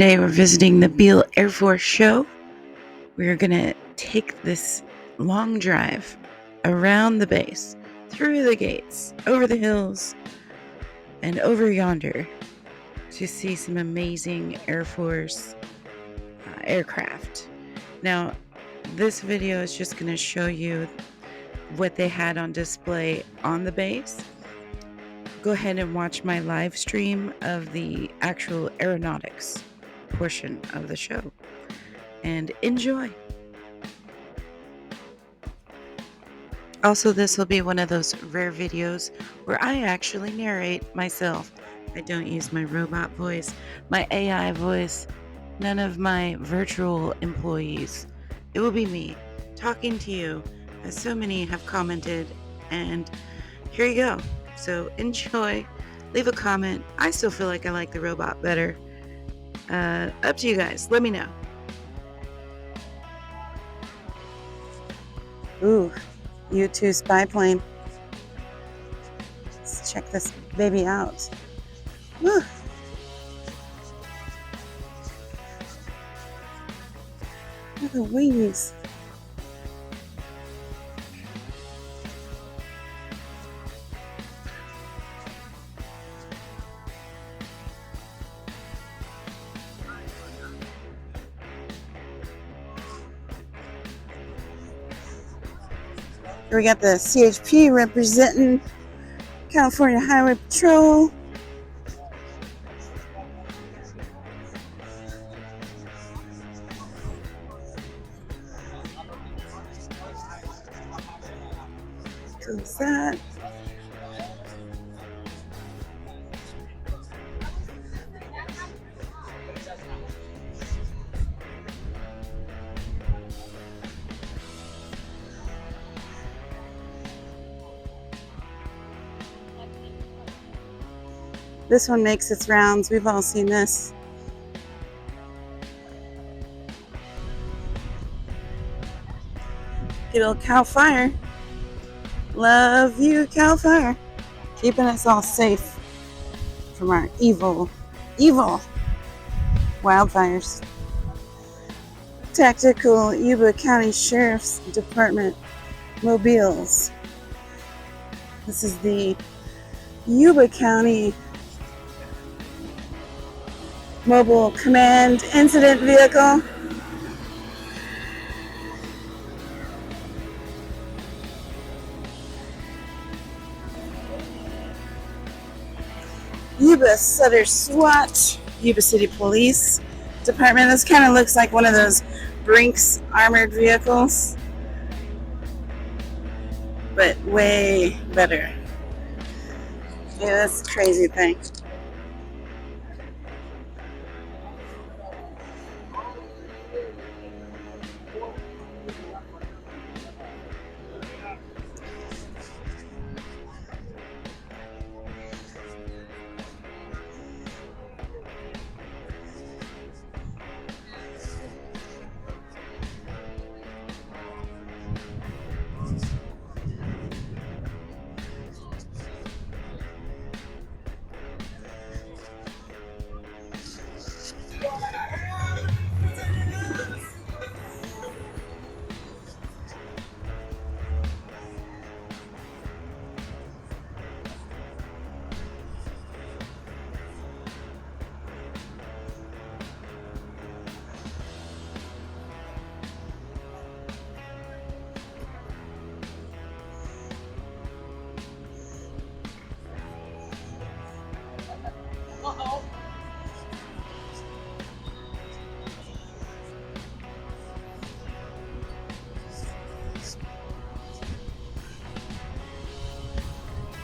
Today we're visiting the Beale Air Force Show. We're going to take this long drive around the base, through the gates, over the hills, and over yonder to see some amazing Air Force aircraft. Now, this video is just going to show you what they had on display on the base. Go ahead and watch my live stream of the actual aeronautics portion of the show and enjoy. Also, this will be one of those rare videos where I actually narrate myself. I don't use my robot voice, my AI voice, none of my virtual employees. It will be me talking to you, as so many have commented, and here you go. So enjoy, leave a comment. I still feel like I like the robot better. Up to you guys. Let me know. Ooh, U-2 spy plane. Let's check this baby out. Woo. Look at the wings. Here we got the CHP representing California Highway Patrol. Close that. This one makes its rounds. We've all seen this. Good old Cal Fire. Love you, Cal Fire. Keeping us all safe from our evil wildfires. Tactical Yuba County Sheriff's Department mobiles. This is the Yuba County Mobile Command Incident Vehicle. Yuba Sutter SWAT, Yuba City Police Department. This kind of looks like one of those Brinks armored vehicles, but way better. Yeah, that's a crazy thing.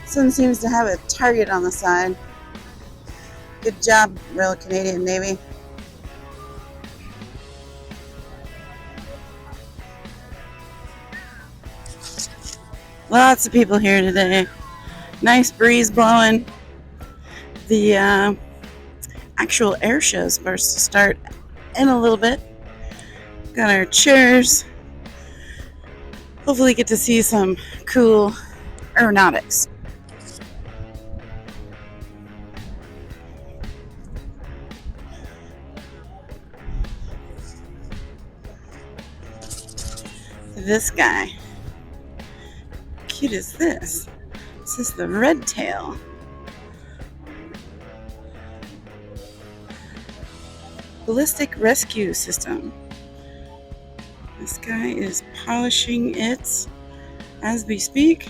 This one seems to have a target on the side. Good job, Royal Canadian Navy. Lots of people here today. Nice breeze blowing. The actual air show is supposed to start in a little bit. Got our chairs. Hopefully get to see some cool aeronautics. this guy. Cute is this? This is the red tail. Ballistic rescue system. This guy is polishing it as we speak.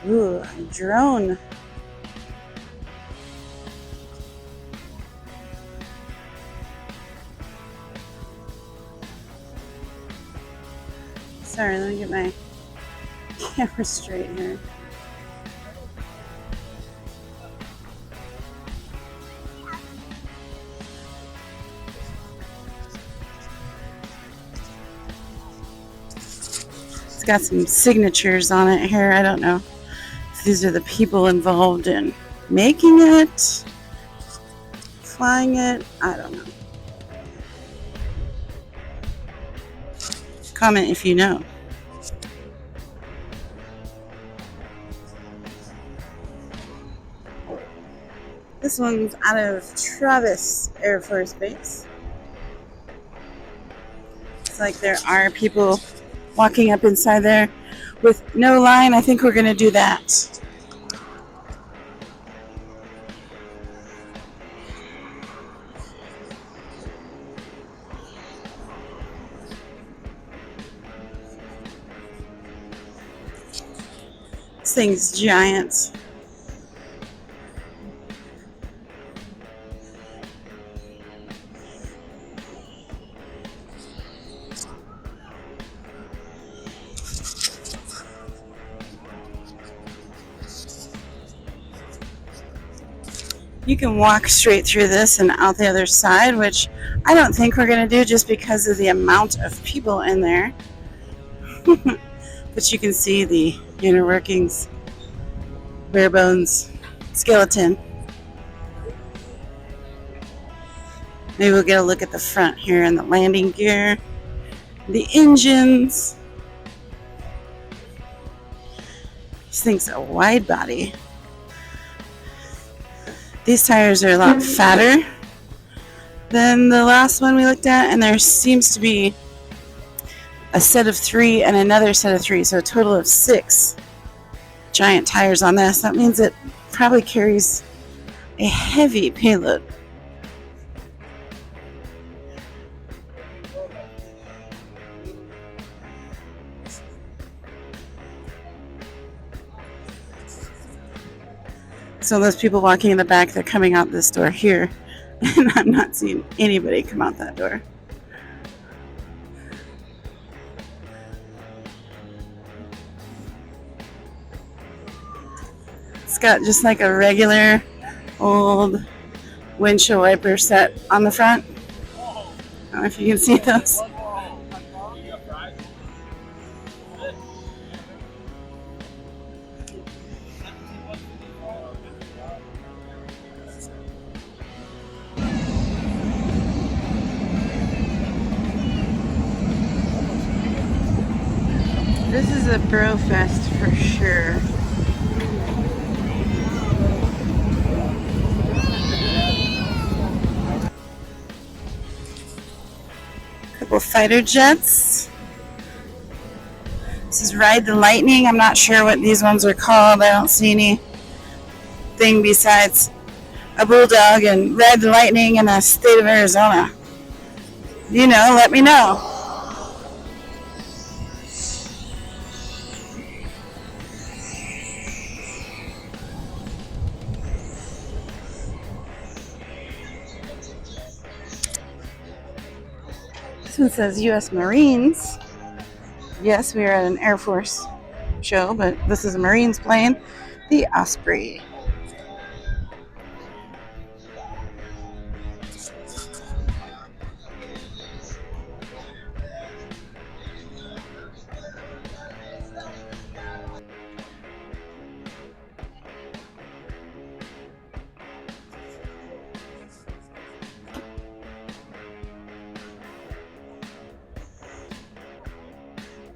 Ooh, a drone. Sorry, let me get my camera straight here. It's got some signatures on it here. I don't know if these are the people involved in making it, flying it. I don't know. Comment if you know. This one's out of Travis Air Force Base. It's like there are people walking up inside there with no line. I think we're going to do that. This thing's giant. You can walk straight through this and out the other side, which I don't think we're going to do just because of the amount of people in there. But you can see the inner workings, bare bones, skeleton. Maybe we'll get a look at the front here and the landing gear, the engines. This thing's a wide body. These tires are a lot fatter than the last one we looked at, and there seems to be a set of 3 and another set of 3, so a total of 6 giant tires on this. That means it probably carries a heavy payload. So those people walking in the back, they're coming out this door here, and I'm not seeing anybody come out that door. It's got just like a regular old windshield wiper set on the front. I don't know if you can see those. This is a bro fest for sure. Couple fighter jets. This is Ride the Lightning. I'm not sure what these ones are called. I don't see anything besides a bulldog and Ride the Lightning in the state of Arizona. You know, let me know. This one says U.S. Marines. Yes, we are at an Air Force show, but this is a Marines plane, the Opsrey.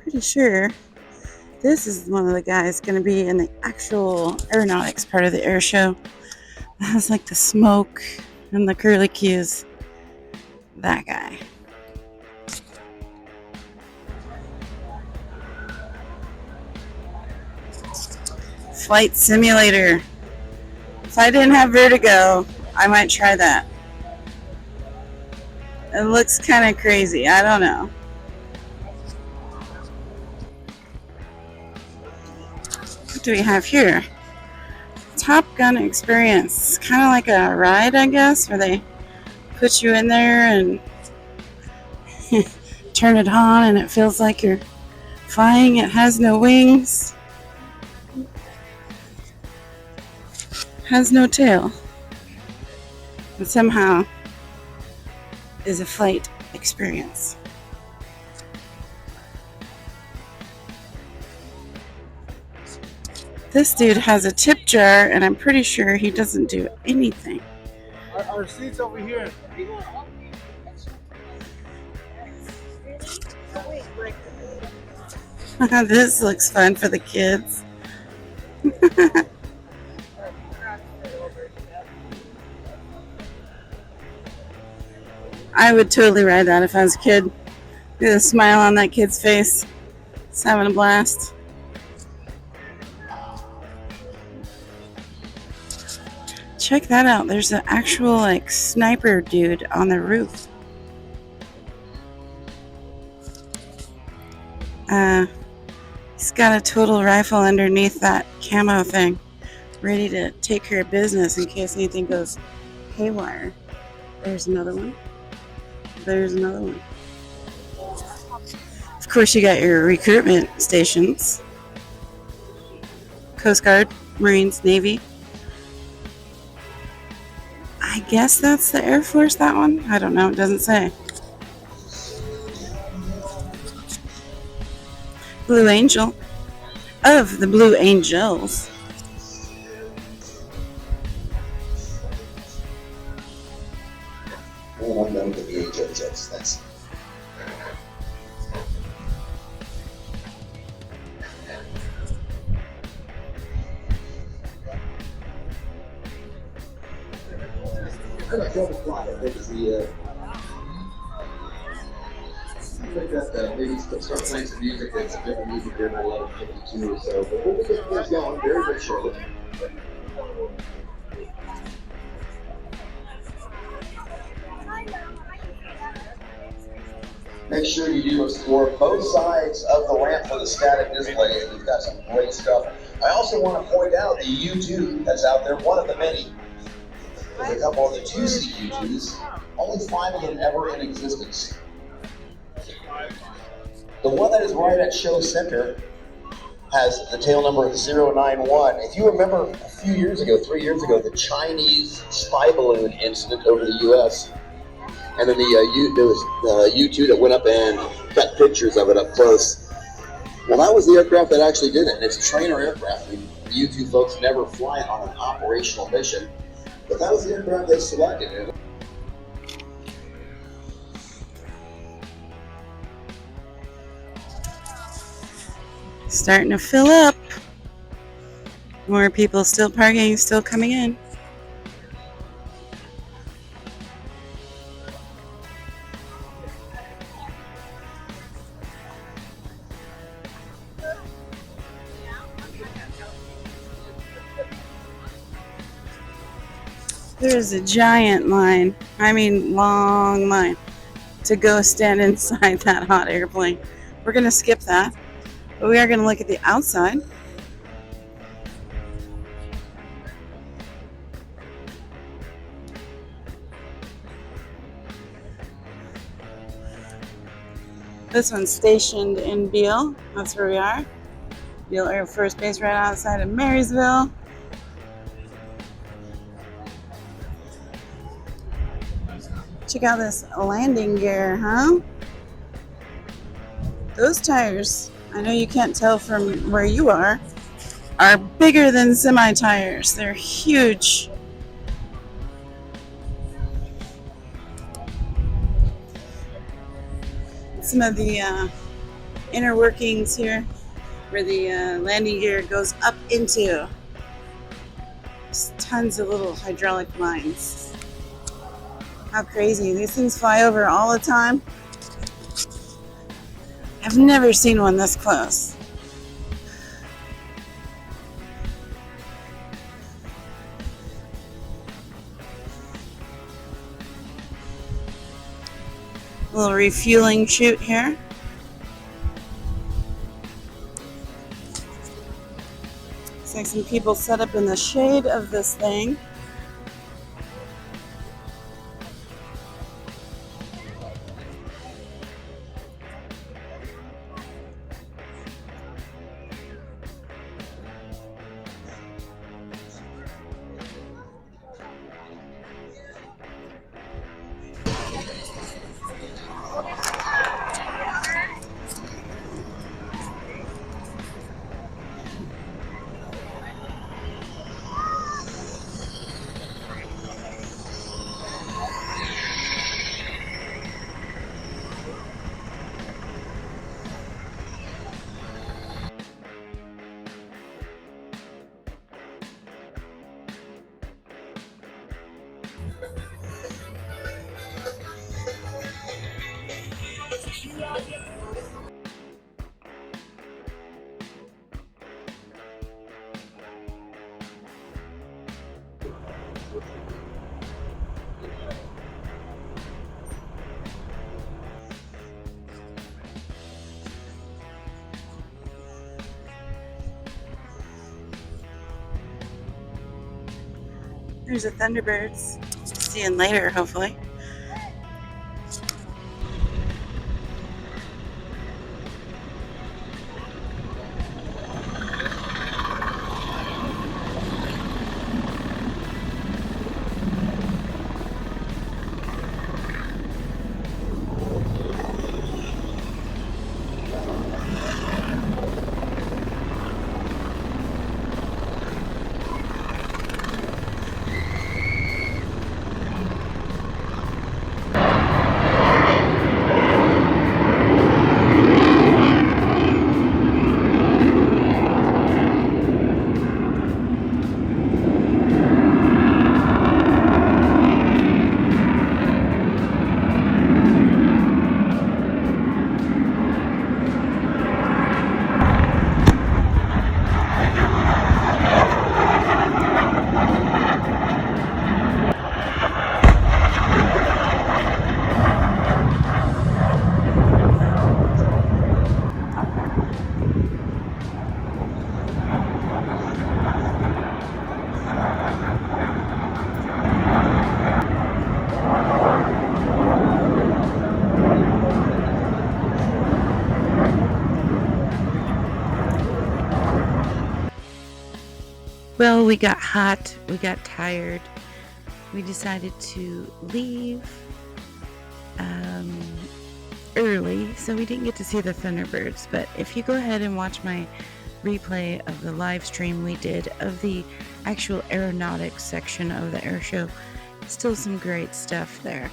Pretty sure This is one of the guys going to be in the actual aeronautics part of the air show. That has like the smoke and the curly cues. That guy. Flight simulator. If I didn't have vertigo, I might try that. It looks kind of crazy. I don't know. What do we have here? Top Gun experience. It's kind of like a ride, I guess, where they put you in there and turn it on and it feels like you're flying. It has no wings. Has no tail. But somehow is a flight experience. This dude has a tip jar, and I'm pretty sure he doesn't do anything. Our seat's over here. This looks fun for the kids. I would totally ride that if I was a kid. Look at the smile on that kid's face. He's having a blast. Check that out. There's an actual like sniper dude on the roof. He's got a total rifle underneath that camo thing, ready to take care of business in case anything goes haywire. There's another one. There's another one. Of course, you got your recruitment stations. Coast Guard, Marines, Navy. I guess that's the Air Force, that one? I don't know. It doesn't say. Blue Angel. Of the Blue Angels. Oh, I'm done with the VHO jokes. Thanks. I think is the I think that maybe start playing some music that's a different music than I love 52 or so. But we'll get things going. Very good show. Make sure you do explore both sides of the ramp for the static displays. We've got some great stuff. I also want to point out the U2 that's out there, one of the many. There's a couple of the 2-seat U2s, only 5 of them ever in existence. The one that is right at show center has the tail number 091. If you remember a few years ago, 3 years ago, the Chinese spy balloon incident over the U.S., and then there was the U2 that went up and got pictures of it up close. Well, that was the aircraft that actually did it, and it's a trainer aircraft. The U2 folks never fly on an operational mission, but that was the aircraft they selected. Starting to fill up. More people still parking, still coming in. There's a giant line, I mean long line, to go stand inside that hot airplane. We're going to skip that, but we are going to look at the outside. This one's stationed in Beale. That's where we are. Beale Air Force Base right outside of Marysville. Check out this landing gear, huh? Those tires, I know you can't tell from where you are bigger than semi-tires. They're huge. Some of the inner workings here. where the landing gear goes up into. There's tons of little hydraulic lines. How crazy. These things fly over all the time. I've never seen one this close. A little refueling chute here. Looks like some people set up in the shade of this thing. There's a Thunderbirds. See you later, hopefully. Well, we got hot, we got tired, we decided to leave early, so we didn't get to see the Thunderbirds. But if you go ahead and watch my replay of the live stream we did of the actual aeronautics section of the air show, still some great stuff there.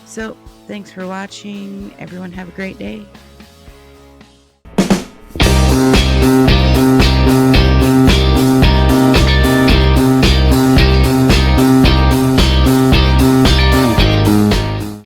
So thanks for watching. Everyone have a great day.